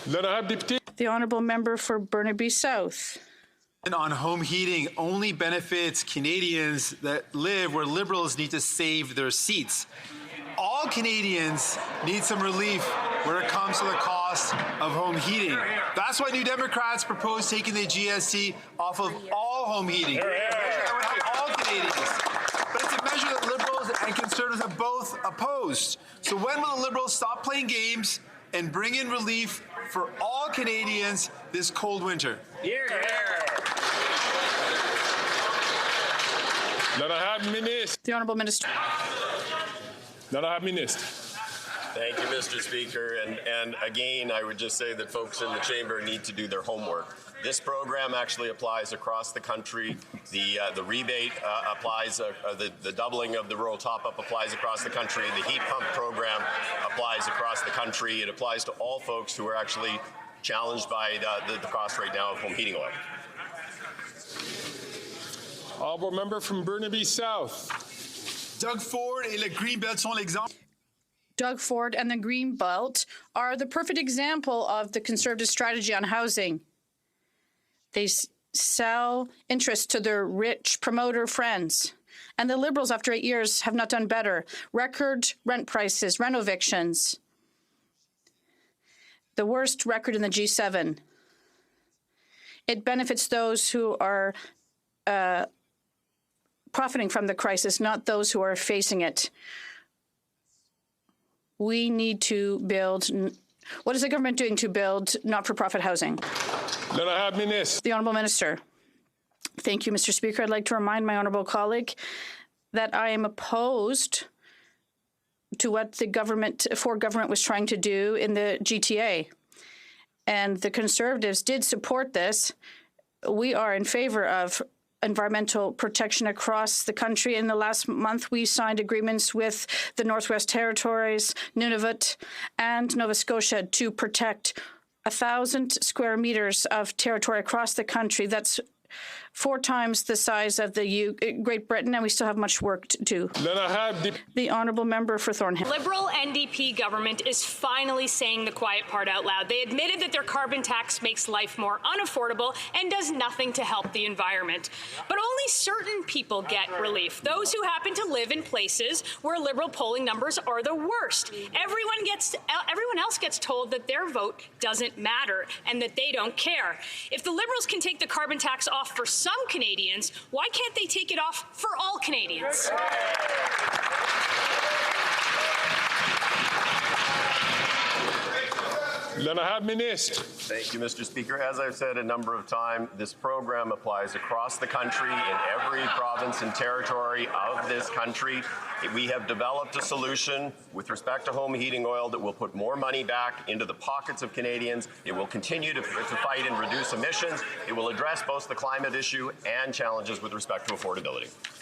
The honourable member for Burnaby South. On home heating only benefits Canadians that live where Liberals need to save their seats. All Canadians need some relief when it comes to the cost of home heating. That's why New Democrats propose taking the GST off of all home heating. That would help all Canadians. But it's a measure that Liberals and Conservatives have both opposed. So when will the Liberals stop playing games and bring in relief for all Canadians this cold winter? The honourable minister. Thank you, Mr. Speaker. And again, I would just say that folks in the chamber need to do their homework. This program actually applies across the country. The rebate applies, the doubling of the rural top-up applies across the country. The heat pump program applies across the country. It applies to all folks who are actually challenged by the cost right now of home heating oil. Honourable member from Burnaby South. Doug Ford et le Greenbelt sont l'exemple. Doug Ford and the Greenbelt are the perfect example of the Conservative strategy on housing. They sell interest to their rich promoter friends. And the Liberals, after 8 years, have not done better. Record rent prices, rent evictions. The worst record in the G7. It benefits those who are profiting from the crisis, not those who are facing it. We need to build. What is the government doing to build not-for-profit housing? The honourable minister. Thank you, Mr. Speaker. I'd like to remind my honourable colleague that I am opposed to what the Ford government was trying to do in the GTA. And the Conservatives did support this. We are in favour of environmental protection across the country. In the last month, we signed agreements with the Northwest Territories, Nunavut, and Nova Scotia to protect 1,000 square meters of territory across the country. That's 4 times the size of the Great Britain, and we still have much work to do. The honourable member for Thornhill. Liberal NDP government is finally saying the quiet part out loud. They admitted that their carbon tax makes life more unaffordable and does nothing to help the environment. But only certain people get relief. Those who happen to live in places where Liberal polling numbers are the worst. Everyone else gets told that their vote doesn't matter and that they don't care. If the Liberals can take the carbon tax off for some Canadians, why can't they take it off for all Canadians? Thank you, Mr. Speaker. As I've said a number of times, this program applies across the country in every province and territory of this country. We have developed a solution with respect to home heating oil that will put more money back into the pockets of Canadians. It will continue to fight and reduce emissions. It will address both the climate issue and challenges with respect to affordability.